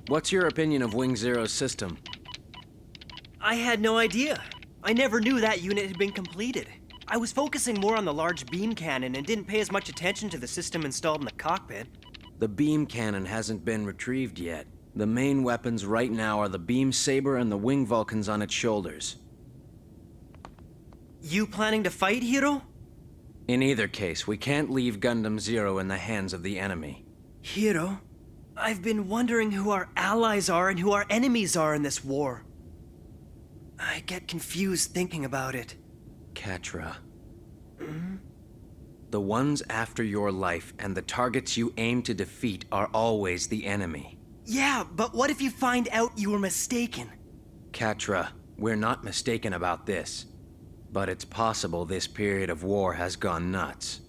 What's your opinion of Wing Zero's system? I had no idea. I never knew that unit had been completed. I was focusing more on the large beam cannon and didn't pay as much attention to the system installed in the cockpit. The beam cannon hasn't been retrieved yet. The main weapons right now are the beam saber and the wing Vulcans on its shoulders. You planning to fight, Heero? In either case, we can't leave Gundam Zero in the hands of the enemy. Heero, I've been wondering who our allies are and who our enemies are in this war. I get confused thinking about it. Catra. The ones after your life and the targets you aim to defeat are always the enemy. Yeah, but what if you find out you were mistaken? Catra, we're not mistaken about this. But it's possible this period of war has gone nuts.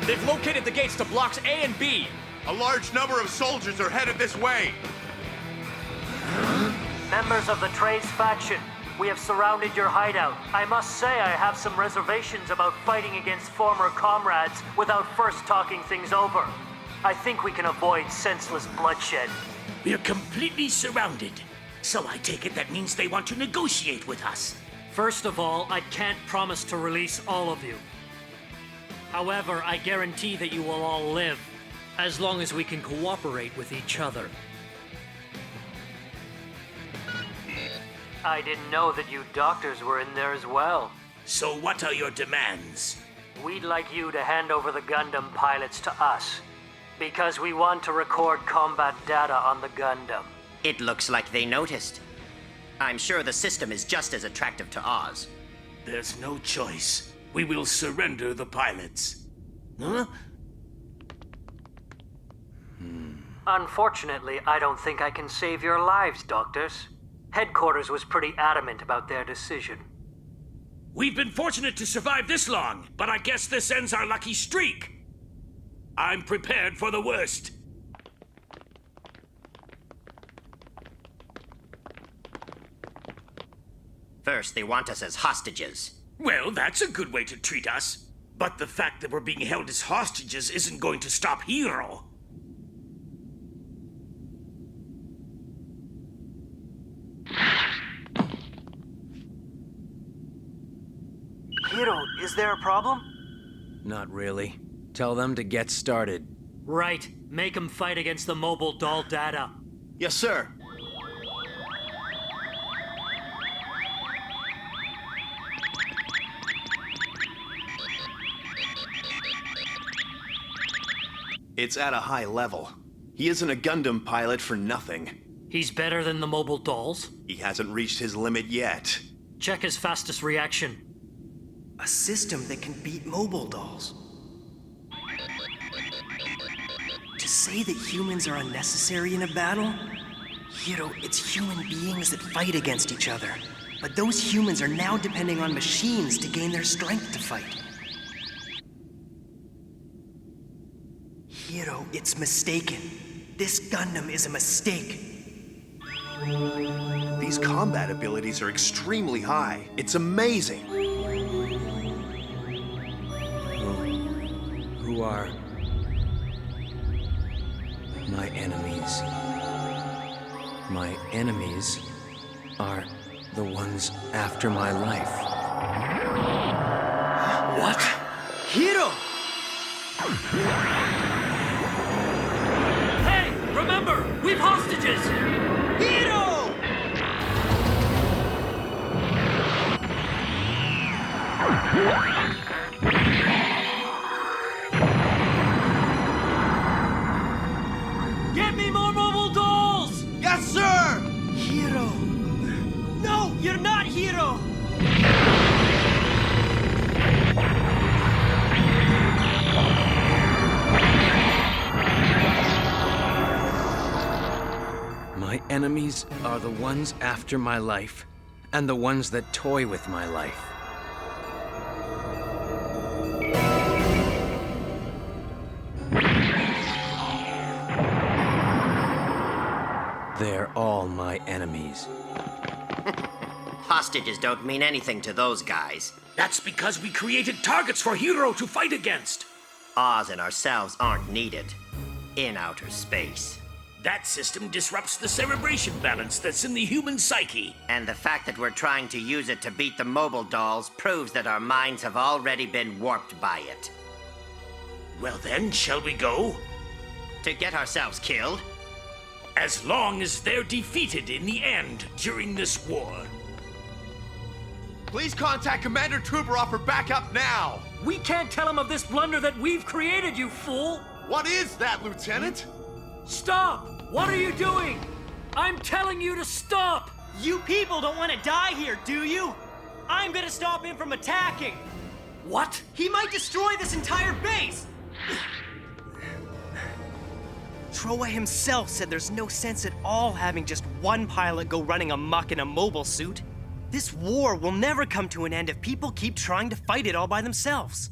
They've located the gates to blocks A and B. A large number of soldiers are headed this way. Members of the Trace faction, we have surrounded your hideout. I must say I have some reservations about fighting against former comrades without first talking things over. I think we can avoid senseless bloodshed. We're completely surrounded. So I take it that means they want to negotiate with us. First of all, I can't promise to release all of you. However, I guarantee that you will all live, as long as we can cooperate with each other. I didn't know that you doctors were in there as well. So what are your demands? We'd like you to hand over the Gundam pilots to us, because we want to record combat data on the Gundam. It looks like they noticed. I'm sure the system is just as attractive to Oz. There's no choice. We will surrender the pilots. Huh? Unfortunately, I don't think I can save your lives, doctors. Headquarters was pretty adamant about their decision. We've been fortunate to survive this long, but I guess this ends our lucky streak. I'm prepared for the worst. First, they want us as hostages. Well, that's a good way to treat us. But the fact that we're being held as hostages isn't going to stop Heero. Heero, is there a problem? Not really. Tell them to get started. Right. Make them fight against the mobile doll data. Yes, sir. It's at a high level. He isn't a Gundam pilot for nothing. He's better than the mobile dolls? He hasn't reached his limit yet. Check his fastest reaction. A system that can beat mobile dolls. To say that humans are unnecessary in a battle? Heero, it's human beings that fight against each other. But those humans are now depending on machines to gain their strength to fight. Heero, it's mistaken. This Gundam is a mistake. These combat abilities are extremely high. It's amazing. Who are my enemies? My enemies are the ones after my life. What? Heero! Hey! Remember! We've hostages! Heero! Get me more mobile dolls! Yes, sir! Heero! No, you're not Heero! My enemies are the ones after my life, and the ones that toy with my life. They're all my enemies. Hostages don't mean anything to those guys. That's because we created targets for Heero to fight against. Oz and ourselves aren't needed in outer space. That system disrupts the cerebration balance that's in the human psyche. And the fact that we're trying to use it to beat the mobile dolls proves that our minds have already been warped by it. Well then, shall we go? To get ourselves killed? As long as they're defeated in the end during this war. Please contact Commander Tuberoff for backup now! We can't tell him of this blunder that we've created, you fool! What is that, Lieutenant? Stop! What are you doing? I'm telling you to stop! You people don't want to die here, do you? I'm gonna stop him from attacking! What? He might destroy this entire base! Troa himself said there's no sense at all having just one pilot go running amok in a mobile suit. This war will never come to an end if people keep trying to fight it all by themselves.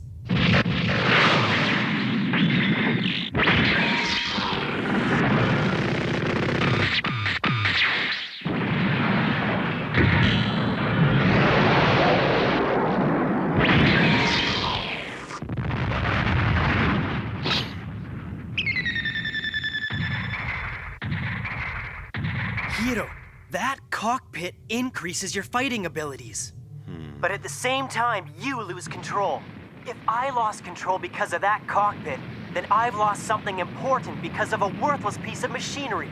Heero, that cockpit increases your fighting abilities. But at the same time, you lose control. If I lost control because of that cockpit, then I've lost something important because of a worthless piece of machinery.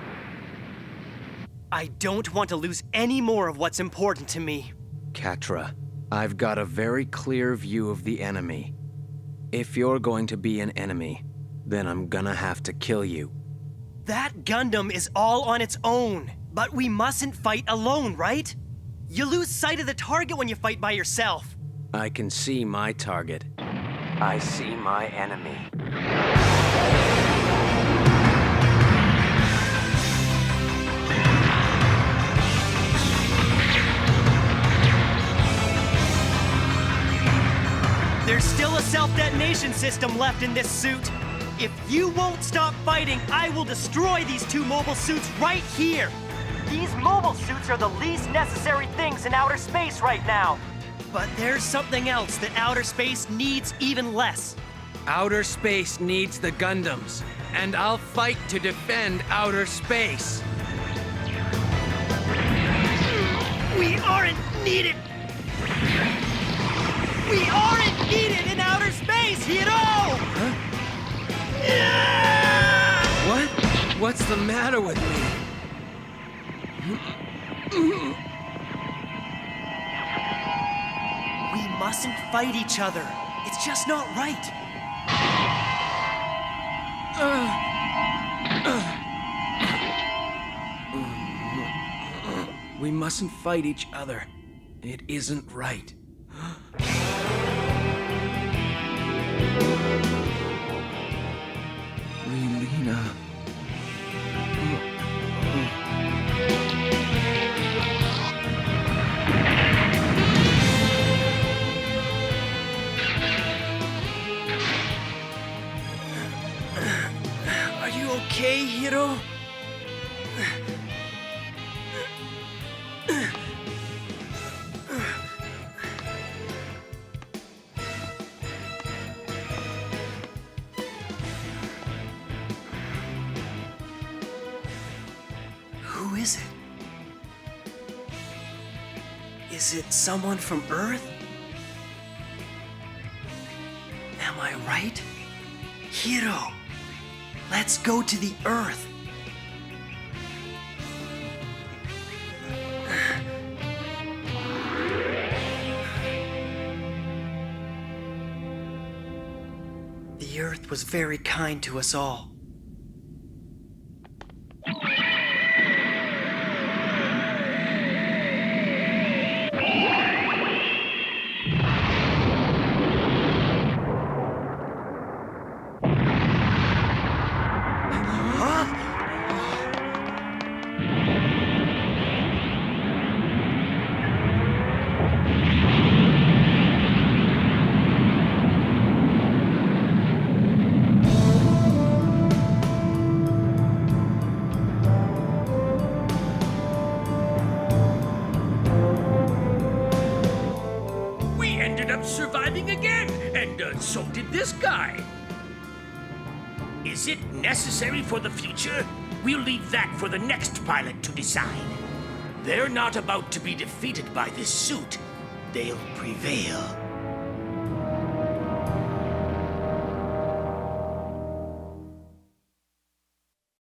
I don't want to lose any more of what's important to me. Katra, I've got a very clear view of the enemy. If you're going to be an enemy, then I'm gonna have to kill you. That Gundam is all on its own, but we mustn't fight alone, right? You lose sight of the target when you fight by yourself. I can see my target. I see my enemy. There's still a self-detonation system left in this suit. If you won't stop fighting, I will destroy these two mobile suits right here. These mobile suits are the least necessary things in outer space right now. But there's something else that outer space needs even less. Outer space needs the Gundams, and I'll fight to defend outer space. We aren't needed! We aren't needed in outer space, Heero! Huh? What? What's the matter with me? We mustn't fight each other. It's just not right. We mustn't fight each other. It isn't right. Relina. Are you okay, Heero? Who is it? Is it someone from Earth? Am I right? Heero, let's go to the Earth. The Earth was very kind to us all. We ended up surviving again, and so did this guy. Is it necessary for the future? We'll leave that for the next pilot to decide. They're not about to be defeated by this suit. They'll prevail.